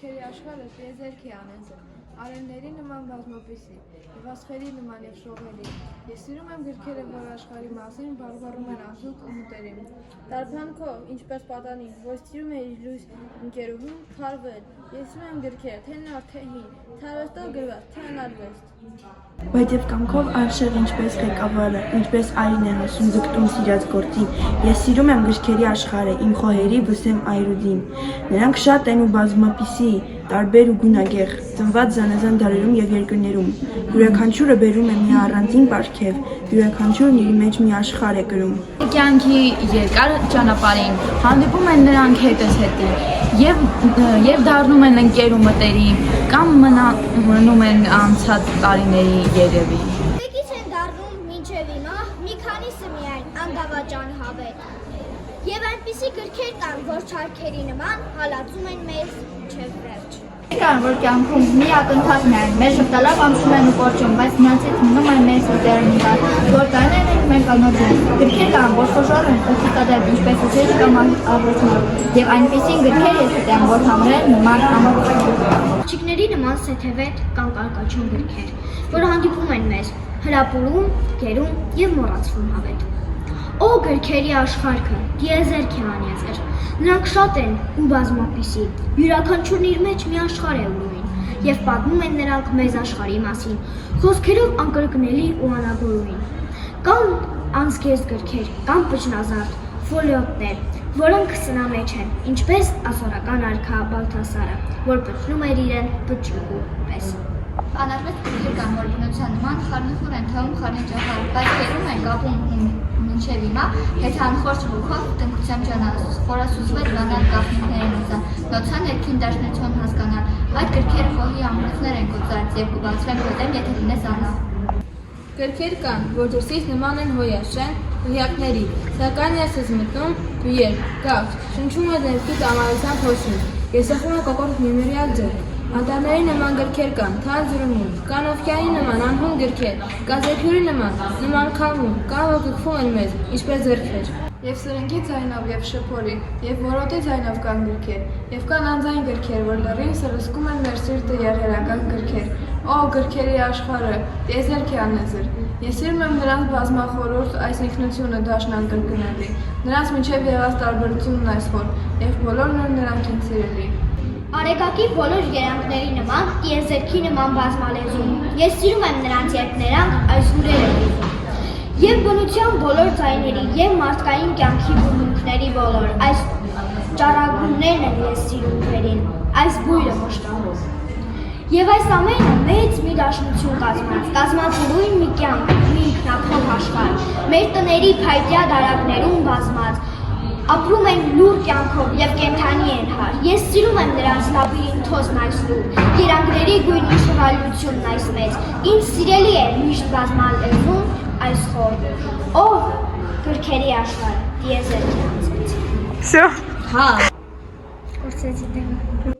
գրքերի աշխարհը տիեզերք է անեզը, արևների նման բազմապիսի, եւ աստղերի նման եւ շողերի։ Ես սիրում եմ գրքերը, որ աշխարհի մասին բարբառում են ազուկ ու մտերիմ։ Դարբանքով, ինչպես պատանին, որ սիրում է իր լույս ընկերուհուն, քարվել։ Ես սիրում եմ գրքերը, թե նոր, թե հին, թե արվեստով գրված, թե անարվեստ։ Բայց եւ կամքով արշեղ ինչպես ղեկավարը, ինչպես այրին է հասում ձգտում սիրած գործին, ես սիրում եմ գրքերի աշխարհը, իմ խոհերի վսեմ այրուդին։ Նրանք շատ են ու բազմապիսի, տարբեր ու գունագեղ, ծնված զանազան դարերում եւ երկրներում։ Յուրաքանչյուրը բերում է մի առանձին պարգև, յուրաքանչյուրն իր մեջ մի աշխարհ է կրում։ Կյանքի երկար ճանապարհին հանդիպում են նրանք հետս հետի եւ դառնում են ընկեր ու մտերիմ կամ մնում են անցած տարիների երևի։ Մեկից են դառնում մինչև հիմա մի քանիսը միայն անդավաճան հավետ։ Եվ այնպիսի գրքեր կան, որ չարքերի նման հալածում են մեզ մինչև վերջ։ Կան, որ կյանքում մի ակնթարթն են, մեր շփտալավ ամսում են ու կորչում, բայց նրանցից մնում են մեզ դերնիկար, որ տարիներ ենք մենք անոթում։ Գրքեր կան, որ խոշոր են ու ցիտադեպ, ինչպես ուժեր կամ առողջություն, եւ այնպիսին գրքեր ես գիտեմ, որ համրել նման ամոթ։ Չիկների նման սեթևետ կամ կարկաչուն գրքեր, որ հանդիպում են մեզ, հրապուրում, գերում եւ մոռացվում հավետ։ Օ գրքերի աշխարհը, տիեզերք է անեզեր։ Նրանք շատ են ու բազմապիսի, յուրաքանչյուրն իր մեջ մի աշխարհ է ունենում, եւ պատմում են նրանք մեզ աշխարհի մասին, խոսքերով անկրկնելի ու անագորույն։ Կան անզգեստ գրքեր, կան պճնազարդ, ֆոլիոտներ, որոնք սնամեջ են, ինչպես ասորական արքա Բալթասարը, որ պճնում էր իրեն պճուկու պես։ Անարվեստ գրքեր կան, որ բնության նման խառնիխուր են թվում խառնիճահար, բայց գերում են կապում մինչև հիմա, հետանխորջ հոգով տնկությամբ խորասուզվել բանալ գաղտնիքներին ուզան, նոցան ներքին դաշնություն հասկանալ, այդ գրքերը խոհի ամրոցներ են կոծած և կուբացվեն կոտեմ, եթե լինես անա։ Գրքեր կան, որ դրսից նման են հոյաշեն, հյակների, սակայն ես ես մտնում, երբ, կաղ, շնչում է ներքից ամարության փոշին, եսախում է կոկորդ միմիրյալ ձեր։ Անտառների նման գրքեր կան, թան զրումում, կան օվկիանի նման անհուն գրքեր, կան զեփյուրի նման քամում, կան որ գգվում են մեզ, ինչպես ձեռքեր։ Եվ սրընկի ձայնով եւ շփորի, եւ որոտի ձայնով կան գրքեր, եւ կան անձայն գրքեր, որ լրին սրսկում են մեր սիրտը եղերական գրքեր։ Օ գրքերի աշխարհը, տիեզերք է անեզեր։ Ես սիրում եմ նրանց բազմախորհուրդ այս ինքնությունը դաշնան կրկնելի, նրանց միջև եղած տարբերությունն այսօր, եւ բոլորն են նրանք ինձ սիրելի։ Արեգակի բոլոր երանգների նման, տիեզերքի նման բազմալեզուն։ Ես սիրում եմ նրանց, երբ նրանք այս հուրեր են ուզում։ Եվ բնության բոլոր ձայների, եւ մարդկային կյանքի բնույթների բոլոր, այս ճառագումներն են ես սիրում վերին, այս բույրը մշտահով։ Եվ այս ամենը մեծ մի դաշնություն կազմած ուրույն մի կյանք, մի ինքնափոխ աշխարհ, մեր տների փայտյա դարակներում բազմած, ապրում են լուր կյանքով եւ կենդանի են հար։ Ես սիրում եմ նրանց լաբիրինթոզն այս լուր, երանգների գույնի շռայլությունն այս մեծ։ Ինձ սիրելի է միշտ բազմալեզուն այս խոր։ Օ գրքերի աշխարհ, տիեզերքի անցած։ Всё. Հա։ Որսեցի դեմ։